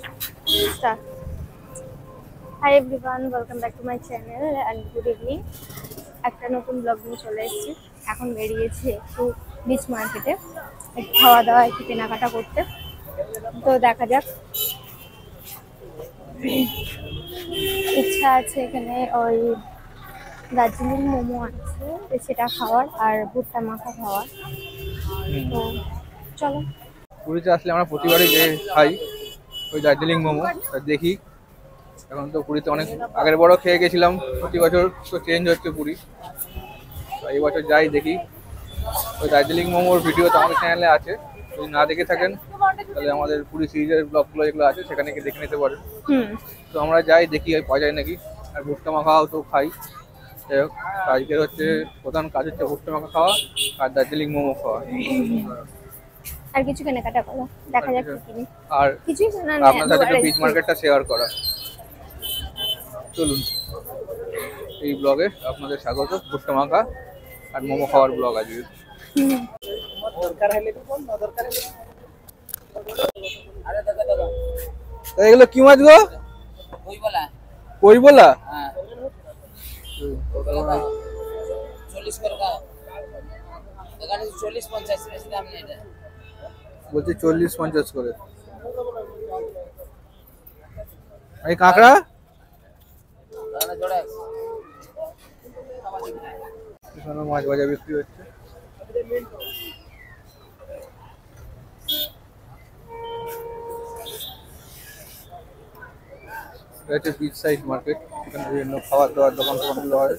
Start. Hi everyone, welcome back to my channel and good evening. একটা নতুন blog নিয়ে চলে এসেছি। এখন বেরিয়েছি একটু বিচ মার্কেটে, একটু খাওয়া দাওয়া, একটু কেনাকাটা করতে। তো দেখা যাক, ইচ্ছা আছে এখানে ওই দার্জিলিং মোমো আছে সেটা খাওয়ার, আর ভুট্টা মাখা খাওয়ার। তো চলো। পুরীতে আসলে আমরা প্রতিবারই যে খাই ওই দার্জিলিং মোমো, দেখি এখন তো পুরীতে অনেক আগের বড় খেয়ে গেছিলাম, প্রতি বছর তো চেঞ্জ হচ্ছে পুরী। তো এই বছর যাই দেখি। ওই দার্জিলিং মোমোর ভিডিও তো আমাদের চ্যানেলে আছে, যদি না দেখে থাকেন তাহলে আমাদের পুরী সিরিজের ব্লগগুলো যেগুলো আছে সেখানে গিয়ে দেখে নিতে পারেন। তো আমরা যাই দেখি পাওয়া যায় নাকি। আর ভুট্টা মাখাও তো খাই। যাই হোক, আজকের হচ্ছে প্রধান কাজ হচ্ছে ভুট্টা মাখা খাওয়া আর দার্জিলিং মোমো খাওয়া। আর কিছু কেনাকাটা করো, দেখা যাক কি কিনি। আর কিছুই না, আপনার সাথে একটু বিচ মার্কেটটা শেয়ার করা। চলুন, এই ব্লগে আপনাদের স্বাগত। ভুট্টা মাখা আর মোমো খাওয়ার ব্লগ আজকে। এগুলো কি মাছ গো? কই বলা? বলছি 40-50 করে। এই কাঁকড়া এখানে মাছ ভাজা বিক্রি হচ্ছে। এটা হচ্ছে বিচ সাইড মার্কেট, এখানে বিভিন্ন খাবার দাবার দোকান টোকানগুলো হয়।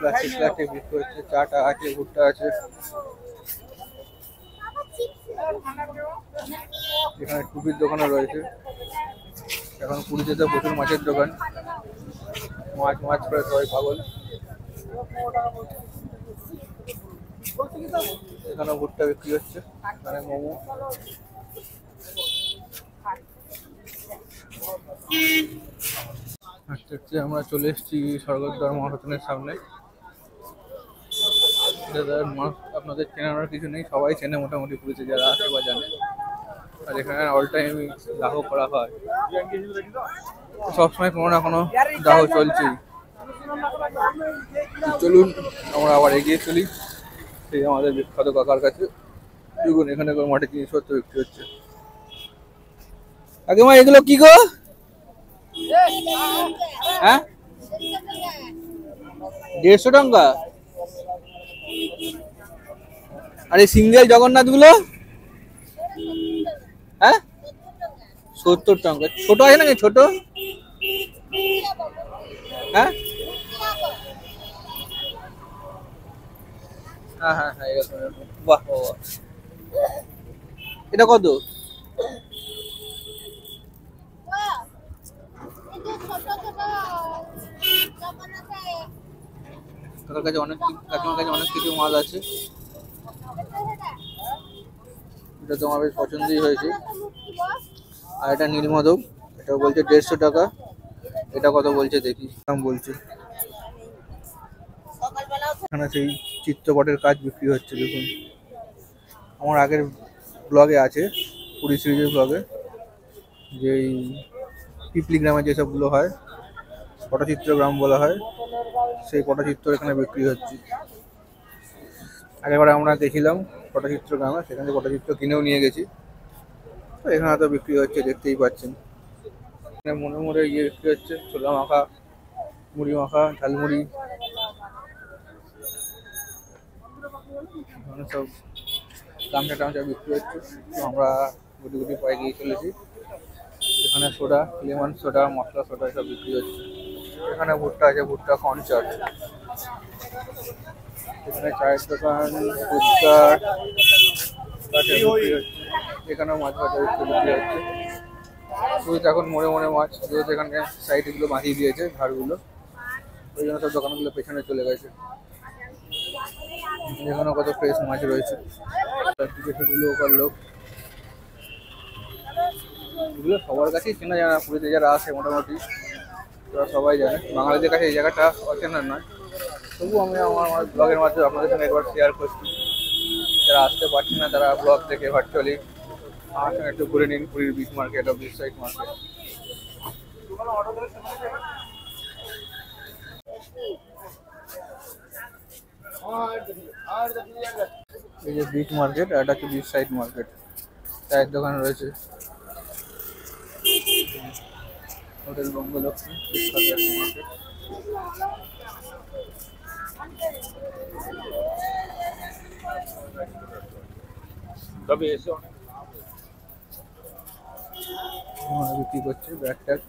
প্লাস্টিক বিক্রি হচ্ছে, চাটা আছে, ভুট্টা আছে। এখানে টুপির দোকানও রয়েছে। এখন পুরীতে তো প্রচুর মাছের দোকান, মাছ মাছ করে সবাই পাগল। এখানে ভুট্টা বিক্রি হচ্ছে, এখানে মোমো। আস্তে আস্তে আমরা চলে এসেছি স্বর্গদ্বার মহারতনের সামনে। আপনাদের চেনানোর কিছু নেই, সবাই চেনে মোটামুটি পুরীতে যারা আছে বা জানে। আর এখানে অল টাইম দাহ করা হয়, সবসময় কোনো না কোনো দাহ চলছেই। চলুন আমরা আবার এগিয়ে চলি সেই আমাদের বিখ্যাত কাকার কাছে। দেখুন এখানে মাঠে জিনিসপত্র বিক্রি হচ্ছে। কাকিমা এগুলো কি গো? হ্যাঁ, 150 টাকা। আর এই সিঙ্গেল জগন্নাথ গুলো? হ্যাঁ, 70 টাকা। ছোট আছে নাকি ছোট? হ্যাঁ হ্যাঁ হ্যাঁ হ্যাঁ, বাহ বাহ। এটা কত? কাকার কাছে অনেক, কাকিমার কাছে অনেক কিছু মাল আছে। এটা তো আমার বেশ পছন্দই হয়েছে। আর এটা নীলমাধব, এটা বলছে 150 টাকা। এটা কত বলছে দেখি, দাম বলছে। এখানে সেই চিত্রপটের কাজ বিক্রি হচ্ছে। দেখুন আমার আগের ব্লগে আছে, পুরী সিরিজের ব্লগে, যে পিপলি গ্রামে যেসবগুলো হয়, পটচিত্র গ্রাম বলা হয়, সেই পটচিত্র এখানে বিক্রি হচ্ছে। আগেরবার আমরা দেখছিলাম পটচিত্র গ্রামে, সেখানে পটচিত্র কিনেও নিয়ে গেছি। তো এখানে তো বিক্রি হচ্ছে, দেখতেই পাচ্ছেন। এখানে মনে মনে ইয়ে বিক্রি হচ্ছে, ছোলা মাখা, মুড়ি মাখা, ঝালমুড়ি, এখানে সব গামছা টামছা বিক্রি হচ্ছে। তো আমরা গুটি গুটি পায়ে গিয়ে চলেছি। এখানে সোডা, লেমন সোডা, মশলা সোডা এসব বিক্রি হচ্ছে। এখানে ভুট্টা আছে, ভুট্টা কনচাট। এখানে চায়ের দোকান, ফুচকার বিক্রি হচ্ছে। এখানেও মাছ ভাজা বিক্রি হচ্ছে। শুধু এখন মনে মনে মাছ, যেহেতু এখানে সাইডগুলো বাঁধিয়ে দিয়েছে ধারগুলো, ওই জন্য সব দোকানগুলো পেছনে চলে গেছে। এখানে কত ফ্রেশ মাছ রয়েছে। লোকাল লোক, এগুলো সবার কাছেই চেনা জানা। পুরীতে যারা আসে মোটামুটি তারা সবাই জানে, বাঙালিদের কাছে এই জায়গাটা অচেনা নয়। তবু আমি আমার ব্লগের মাধ্যমে আপনাদের সঙ্গে একবার শেয়ার করছি। যারা আসতে পারছেন না তারা ব্লগ থেকে ভার্চুয়ালি আমার সঙ্গে একটু ঘুরে নিন পুরীর বিচ মার্কেট ও বিচ সাইড মার্কেট। এই যে বিচ মার্কেট আর এটা হচ্ছে বিচ সাইড মার্কেট, চায়ের দোকান রয়েছে। হোটেল বঙ্গলক্ষ্মী বিখ্যাত একটা মার্কেট। তবে এসো বিক্রি করছে ব্যাগ ট্যাগ,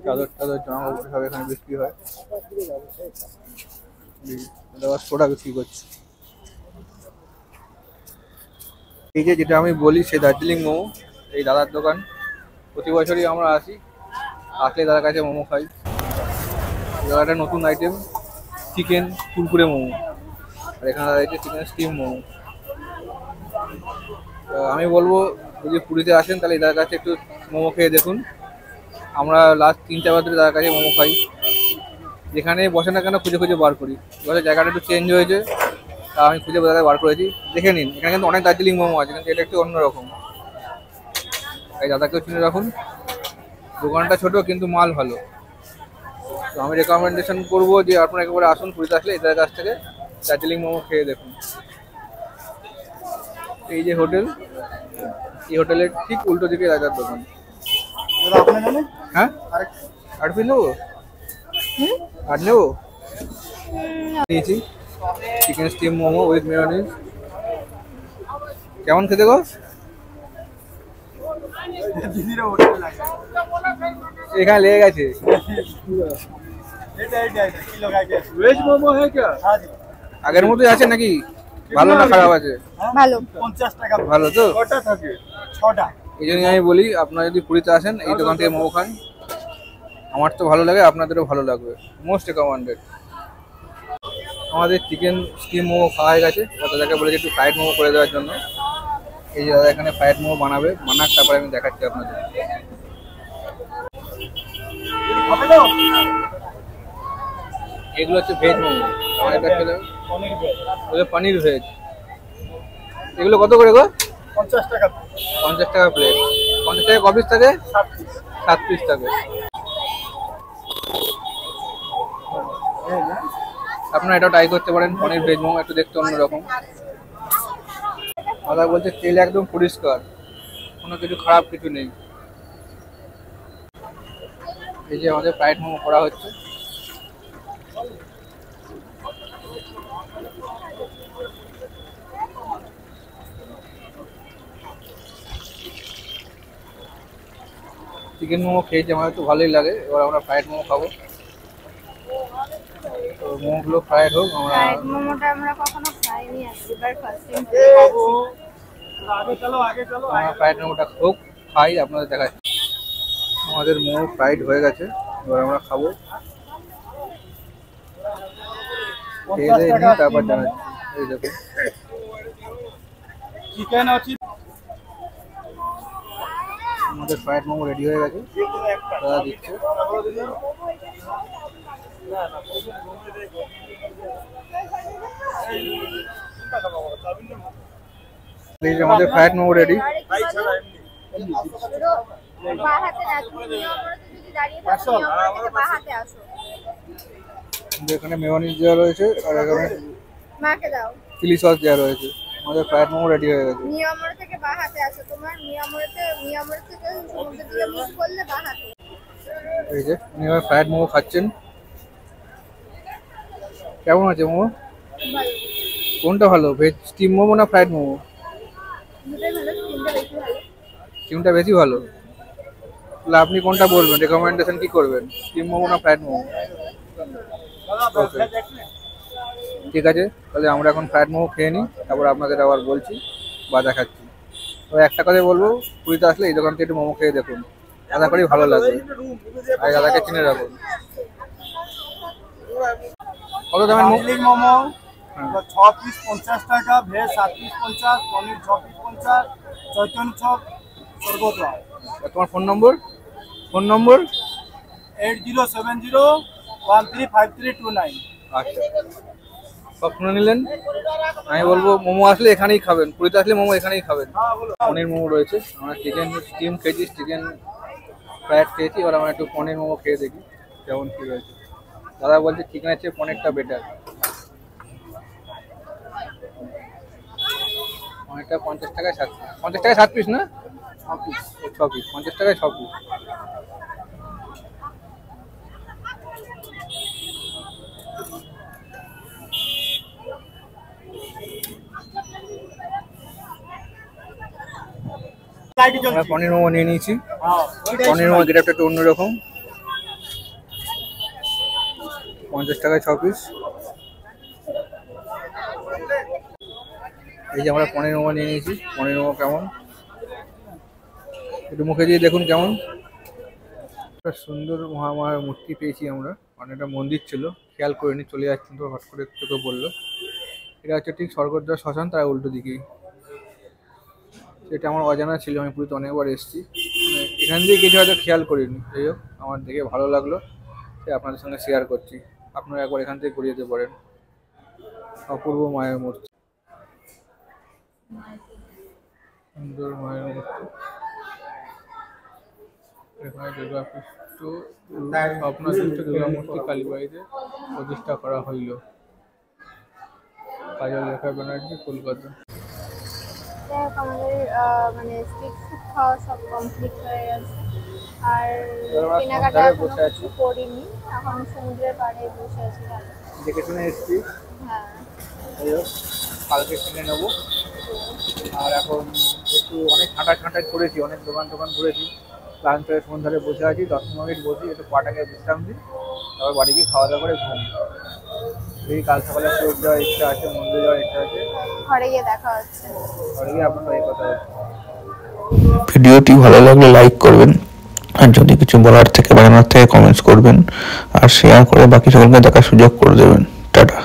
চাদর টাদর, জামা কাপড় সব এখানে বিক্রি হয়। সোডা বিক্রি করছে। এই যে যেটা আমি বলি সেই দার্জিলিং মোমো, এই দাদার দোকান। প্রতি বছরই আমরা আসি, আসলে দাদার কাছে মোমো খাই। দাদাটা নতুন আইটেম চিকেন কুরকুরে মোমো, আর এখানে দাদা চিকেন স্টিম মোমো। আমি বলবো যদি পুরীতে আসেন তাহলে দাদার কাছে একটু মোমো খেয়ে দেখুন। আমরা লাস্ট 3-4 বার ধরে দাদার কাছে মোমো খাই, যেখানে বসে না কেন খুঁজে খুঁজে বার করি। এবার জায়গাটা একটু চেঞ্জ হয়েছে, তা আমি খুঁজে দাদা বার করেছি। দেখে নিন, এখানে কিন্তু অনেক দার্জিলিং মোমো আছে, কিন্তু এটা একটু অন্যরকম। এই দাদাকেও চিনে রাখুন, দোকানটা ছোট কিন্তু মাল ভালো। তো আমি রেকমেন্ডেশন করবো যে আপনারা একেবারে আসুন পুরীতে আসলে এদের কাছ থেকে দার্জিলিং মোমো খেয়ে দেখুন। এই যে হোটেল, এই হোটেলের ঠিক উল্টো দিকে দাদার দোকান। হ্যাঁ আর পিস নেবো, আর নেবো নিয়েছি chicken steam momo with mayonnaise. কেমন খেতে গো? এখানে লেগে গেছে। আগের মতোই আছে নাকি? ভালো না খারাপ আছে? ভালো। 50 টাকা ভালো তো? কটা থাকে? 6টা। এই জন্যই আমি বলি আপনারা যদি পুরীতে আসেন এই দোকান থেকে মোমো খান। আমার তো ভালো লাগে, আপনাদেরও ভালো লাগবে, মোস্ট রেকমেন্ডেড। আমাদের চিকেন স্টিম মোমো খাওয়া হয়ে গেছে, দাদাকে বলেছি একটু ফ্রাইড মোমো করে দেওয়ার জন্য। এই যে দাদা এখানে ফ্রাইড মোমো বানাবে, বানাক তারপরে আমি দেখাচ্ছি আপনাদের। এগুলো হচ্ছে ভেজ মোমো, পনির ভেজ। এগুলো কত করে গো? 50 টাকা। 50 টাকা প্লেট। 50 টাকা ক পিস থাকে? 7 পিস থাকে। আপনারা এটা ট্রাই করতে পারেন, পনির ভেজ মোমো, একটু দেখতে অন্যরকম। দাদা বলছে তেল একদম পরিষ্কার, কোনো কিছু খারাপ কিছু নেই। এই যে আমাদের ফ্রাইড মোমো করা হচ্ছে। চিকেন মোমো খেয়েছি, আমার একটু ভালোই লাগে। এবার আমরা ফ্রাইড মোমো খাবো। তো মোমোগুলো ফ্রাইড হোক। ফ্রাইড মোমোটা আমরা কখনো খাইনি, এবার ফার্স্ট টাইম বাবু আগে চলো আগে চলো। ফ্রাইড মোমোটা হোক, খাই, আপনাদের দেখাচ্ছি। আমাদের মোমো ফ্রাইড হয়ে গেছে, এবার আমরা খাবো। খেয়ে দিয়ে নিই, তারপর জানাচ্ছি। এই দেখুন চিকেন আছে। আমাদের ফ্রাইড মোমো রেডি হয়ে গেছে, দাদা দিচ্ছে। এই যে আমাদের ফ্রাইড মোমো রেডি। এখানে মেয়োনিজ দেওয়া রয়েছে আর এখানে চিলি সস দেওয়া রয়েছে। আমাদের ফ্রাইড মোমো রেডি হয়ে গেছে। মিয়ামর থেকে বাঁ হাতে আসো, তোমার মিয়ামর থেকে সমুদ্র দিকে মুখ করলে বাঁ হাতে। এই যে উনি ফ্রাইড মোমো খাচ্ছেন। কেমন আছে মোমো? ভালো। কোনটা ভালো, ভেজ স্টিম মোমো না ফ্রাইড মোমো? দুটোই ভালো, তিনটা বেশি ভালো। স্টিমটা বেশি ভালো? তাহলে আপনি কোনটা বলবেন, রেকমেন্ডেশন কি করবেন, স্টিম মোমো না ফ্রাইড মোমো? ঠিক আছে, তাহলে আমরা এখন ফ্রাইড মোমো খেয়ে নিই, তারপর আপনাদের আবার বলছি বা দেখাচ্ছি। তো একটা কথা বলবো, পুরীতে আসলে এই দোকান থেকে একটু মোমো খেয়ে দেখুন, আশা করি ভালো লাগবে। আর দাদাকে চিনে রাখুন। কত দামের মোমো? 6 পিস 50 টাকা, ভেজ 7 পিস 50, পনির 6 পিস 50, চৈতন্য চপ সর্বত্র। তোমার ফোন নম্বর? 8070135329। আচ্ছা, সব শুনে নিলেন। আমি বলবো মোমো আসলে এখানেই খাবেন, পুরীতে আসলে মোমো এখানেই খাবেন। পনির মোমো রয়েছে, আমরা চিকেন স্টিম খেয়েছি, চিকেন ফ্রাইড খেয়েছি, এবার আমরা একটু পনির মোমো খেয়ে দেখি কেমন কী রয়েছে। দাদা বলছে চিকেনের চেয়ে পনিরটা বেটার। পনিরটা 50 টাকায় 7 পিস, 50 টাকায় 7 পিস না 6 পিস, 6 পিস 50 টাকায় 6 পিস। আমরা পনির মোমো নিয়ে নিয়েছি। পনির মোমো যেটা একটু অন্যরকম, 50 টাকায় 6 পিস। এই যে আমরা পনির মোমো নিয়ে নিয়েছি, পনির মোমো কেমন একটু মুখে দিয়ে দেখুন কেমন। একটা সুন্দর মহামায়ার মূর্তি পেয়েছি আমরা, মানে একটা মন্দির ছিল, খেয়াল করিনি, চলে যাচ্ছি তো হঠাৎ করে তোকে বললো। এটা হচ্ছে ঠিক স্বর্গদ্বার শ্মশান, তার উল্টো দিকেই। সেটা আমার অজানা ছিল, আমি পুরীতে অনেকবার এসেছি, মানে এখান দিয়ে কিছু হয়তো খেয়াল করিনি। যাই হোক, আমার দেখে ভালো লাগলো, তাই আপনাদের সঙ্গে শেয়ার করছি। আপনারা একবার এখান থেকে ঘুরে যেতে পারেন। অপূর্ব মায়ের মূর্তি, সুন্দর মায়ের মূর্তি। এখানে দুর্গাপুষ্ট স্বপ্নদৃষ্ট দুর্গা মূর্তি কালীবাড়িতে প্রতিষ্ঠা করা হইল। কাজল রেখা ব্যানার্জি, কলকাতা। আমাদের মানে স্ট্রিট ফুড খাওয়া সব কমপ্লিট হয়ে গেছে, আর কেনাকাটা এখনো কিছু করিনি, এখন সমুদ্রের পাড়ে বসে আছি। দেখে শুনে এসছি, হ্যাঁ, কালকে কিনে নেবো। আর এখন একটু অনেক হাঁটাই করেছি, অনেক দোকান ঘুরেছি, লাঞ্চ করে সন্ধ্যারে বসে আছি, 10 মিনিট বসি, একটু পাটাকে বিশ্রাম দিই, তারপর বাড়ি গিয়ে খাওয়া দাওয়া করে ঘুম। এই কাল সকালে চোখ যাওয়ার ইচ্ছা আছে, মন্দিরে যাওয়ার ইচ্ছা আছে, ঘরে গিয়ে দেখা হচ্ছে। ঘরে গিয়ে আপনার এই কথা হচ্ছে। ভিডিওটি ভালো লাগলে লাইক করবেন, আর যদি কিছু বলার থেকে বানানোর থেকে কমেন্টস করবেন, আর শেয়ার করে বাকি সকলকে দেখার সুযোগ করে দেবেন। টাটা।